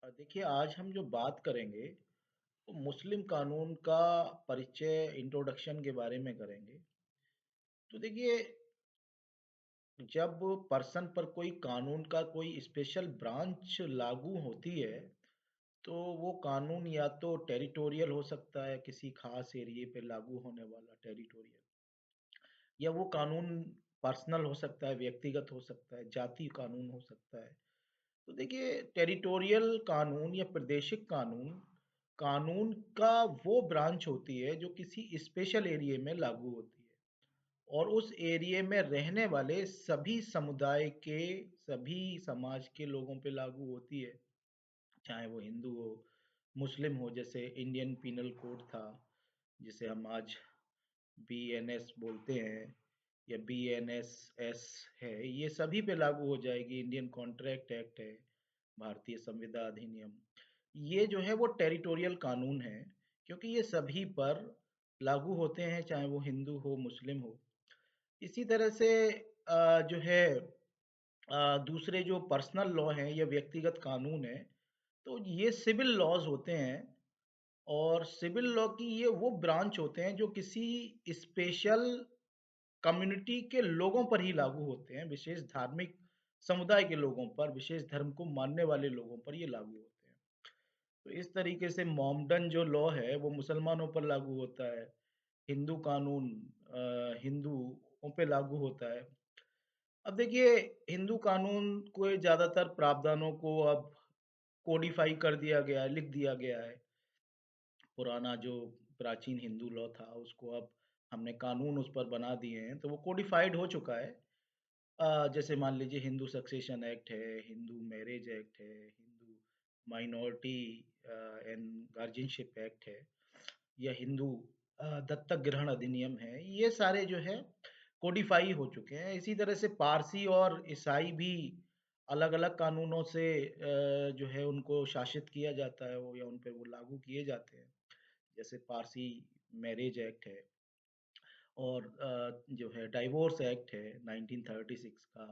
देखिए आज हम जो बात करेंगे वो मुस्लिम कानून का परिचय इंट्रोडक्शन के बारे में करेंगे। तो देखिए जब पर्सन पर कोई कानून का कोई स्पेशल ब्रांच लागू होती है तो वो कानून या तो टेरिटोरियल हो सकता है, किसी खास एरिया पे लागू होने वाला टेरिटोरियल, या वो कानून पर्सनल हो सकता है, व्यक्तिगत हो सकता है, जाति कानून हो सकता है। तो देखिए टेरिटोरियल कानून या प्रादेशिक कानून कानून का वो ब्रांच होती है जो किसी स्पेशल एरिया में लागू होती है और उस एरिया में रहने वाले सभी समुदाय के, सभी समाज के लोगों पे लागू होती है, चाहे वो हिंदू हो, मुस्लिम हो। जैसे इंडियन पीनल कोड था, जिसे हम आज बीएनएस बोलते हैं, या बीएनएसएस है, ये सभी पे लागू हो जाएगी। इंडियन कॉन्ट्रैक्ट एक्ट है, भारतीय संविदा अधिनियम, ये जो है वो टेरिटोरियल कानून है, क्योंकि ये सभी पर लागू होते हैं, चाहे वो हिंदू हो, मुस्लिम हो। इसी तरह से जो है दूसरे जो पर्सनल लॉ हैं या व्यक्तिगत कानून है, तो ये सिविल लॉज होते हैं। और सिविल लॉ की ये वो ब्रांच होते हैं जो किसी स्पेशल कम्युनिटी के लोगों पर ही लागू होते हैं, विशेष धार्मिक समुदाय के लोगों पर, विशेष धर्म को मानने वाले लोगों पर ये लागू होते हैं। तो इस तरीके से मोमडन जो लॉ है वो मुसलमानों पर लागू होता है, हिंदू कानून हिंदुओं पे लागू होता है। अब देखिए हिंदू कानून को ज़्यादातर प्रावधानों को अब कोडिफाई कर दिया गया है, लिख दिया गया है। पुराना जो प्राचीन हिंदू लॉ था उसको अब हमने कानून उस पर बना दिए हैं, तो वो कोडिफाइड हो चुका है। जैसे मान लीजिए हिंदू सक्सेशन एक्ट है, हिंदू मैरिज एक्ट है, Hindu minority and guardianship act है, या हिंदू दत्तक ग्रहण अधिनियम है। ये सारे जो है कोडिफाई हो चुके हैं। इसी तरह से पारसी और ईसाई भी अलग-अलग कानूनों से जो है उनको शासित किया जाता है, वो या उन पे वो लागू किए जाते हैं। जैसे पारसी मैरिज एक्ट है, और जो है डाइवोर्स एक्ट है 1936 का।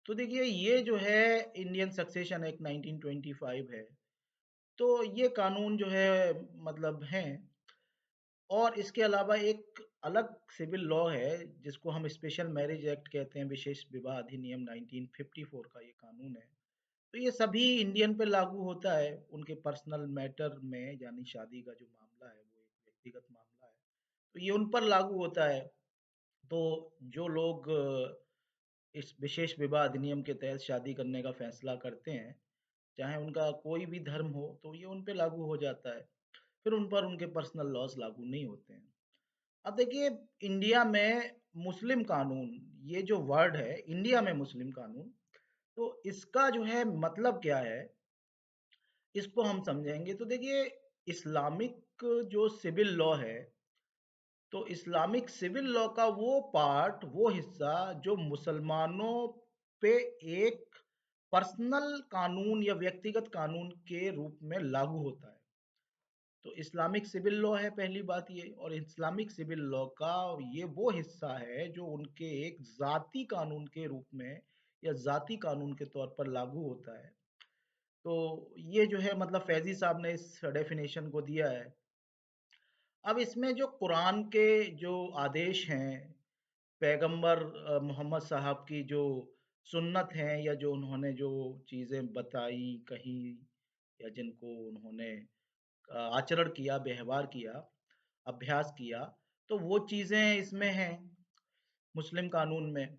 तो देखिए ये जो है इंडियन सक्सेशन एक्ट 1925 है। तो ये कानून जो है मतलब हैं। और इसके अलावा एक अलग सिविल लॉ है जिसको हम स्पेशल मैरिज एक्ट कहते हैं, विशेष विवाह अधिनियम 1954 का ये कानून है। तो ये सभी इंडियन पे लागू होता है उनके पर्सनल मैटर में, यानी शादी का जो मामला है वो एक व्यक्तिगत मामला है, तो ये उन पर लागू होता है। तो जो लोग इस विशेष विवाह अधिनियम के तहत शादी करने का फैसला करते हैं, चाहे उनका कोई भी धर्म हो, तो ये उन पे लागू हो जाता है। फिर उन पर उनके पर्सनल लॉज़ लागू नहीं होते हैं। अब देखिए इंडिया में मुस्लिम कानून, ये जो वर्ड है इंडिया में मुस्लिम कानून, तो इसका जो है मतलब क्या है, इसको हम समझेंगे। तो देखिए इस्लामिक जो सिविल लॉ है, तो इस्लामिक सिविल लॉ का वो पार्ट, वो हिस्सा जो मुसलमानों पे एक पर्सनल कानून या व्यक्तिगत कानून के रूप में लागू होता है। तो इस्लामिक सिविल लॉ है पहली बात ये, और इस्लामिक सिविल लॉ का ये वो हिस्सा है जो उनके एक ज़ाती कानून के रूप में या ज़ाती कानून के तौर पर लागू होता है। तो ये जो है मतलब फैज़ी साहब ने इस डेफ़िनेशन को दिया है। अब इसमें जो कुरान के जो आदेश हैं, पैगंबर मोहम्मद साहब की जो सुन्नत हैं, या जो उन्होंने जो चीज़ें बताई, कही, या जिनको उन्होंने आचरण किया, व्यवहार किया, अभ्यास किया, तो वो चीज़ें इसमें हैं मुस्लिम कानून में।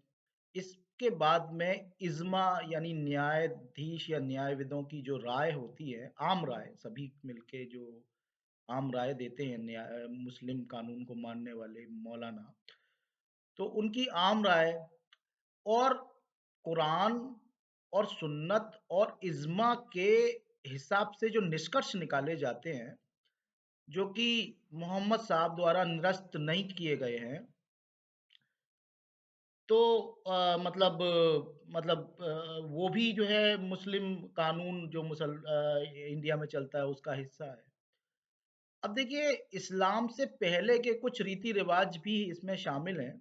इसके बाद में इज़्मा यानी न्यायाधीश या न्यायविदों की जो राय होती है, आम राय, सभी मिलके जो आम राय देते हैं मुस्लिम कानून को मानने वाले मौलाना, तो उनकी आम राय और कुरान और सुन्नत और इज़्मा के हिसाब से जो निष्कर्ष निकाले जाते हैं, जो कि मोहम्मद साहब द्वारा निरस्त नहीं किए गए हैं, तो वो भी जो है मुस्लिम कानून जो इंडिया में चलता है उसका हिस्सा है। अब देखिए इस्लाम से पहले के कुछ रीति रिवाज भी इसमें शामिल हैं,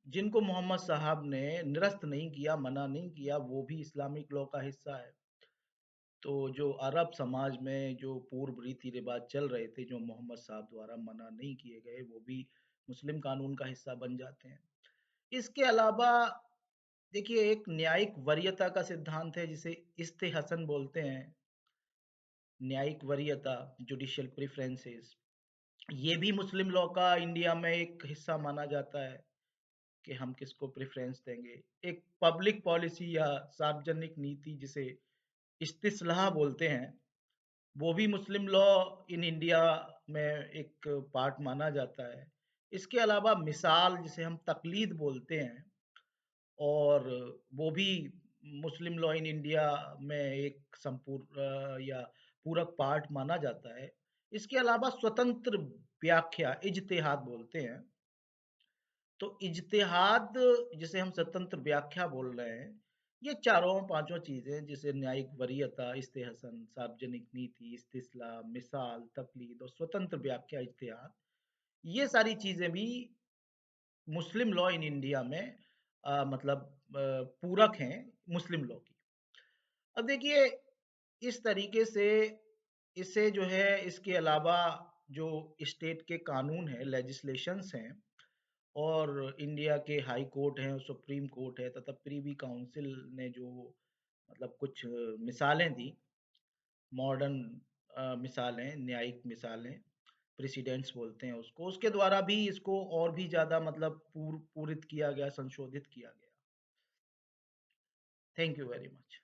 जिनको मोहम्मद साहब ने निरस्त नहीं किया, मना नहीं किया, वो भी इस्लामिक लॉ का हिस्सा है। तो जो अरब समाज में जो पूर्व रीति-रिवाज चल रहे थे, जो मोहम्मद साहब द्वारा मना नहीं किए गए, वो भी मुस्लिम कानून का हिस्सा बन जाते हैं। इसके अलावा देखिए एक न्यायिक वरीयता का सिद्धांत है जिसे इस्तेहसन बोलते हैं, न्यायिक वरीयता, जुडिशियल प्रेफरेंसेस। ये भी मुस्लिम लॉ का इंडिया में एक हिस्सा माना जाता है कि हम किसको प्रेफ़रेंस देंगे। एक पब्लिक पॉलिसी या सार्वजनिक नीति जिसे इस्तिस्लाह बोलते हैं, वो भी मुस्लिम लॉ इन इंडिया में एक पार्ट माना जाता है। इसके अलावा मिसाल जिसे हम तक़लीद बोलते हैं और वो भी मुस्लिम लॉ इन इंडिया में एक या पूरक पार्ट माना जाता है। इसके अलावा स्वतंत्र व्याख्या, इज्तिहाद बोलते हैं। तो इज्तिहाद जिसे हम स्वतंत्र व्याख्या बोल रहे हैं, ये चारों पाँचों चीज़ें जिसे न्यायिक वरीयता, इस्तेहसन, सार्वजनिक नीति, इस्तिस्लाह, मिसाल, तक़लीद और स्वतंत्र व्याख्या, इज्तिहाद, ये सारी चीज़ें भी मुस्लिम लॉ इन इंडिया में मतलब पूरक हैं मुस्लिम लॉ की। अब देखिए इस तरीके से इसे जो है इसके अलावा जो स्टेट के कानून हैं, लेजिस्लेशंस हैं और इंडिया के हाई कोर्ट हैं, सुप्रीम कोर्ट है तथा प्रिवी काउंसिल ने जो मतलब कुछ मिसालें दी, मॉडर्न मिसालें, न्यायिक मिसालें, प्रेसिडेंट्स बोलते हैं उसको, उसके द्वारा भी इसको और भी ज़्यादा मतलब पूरित किया गया, संशोधित किया गया। Thank you very much.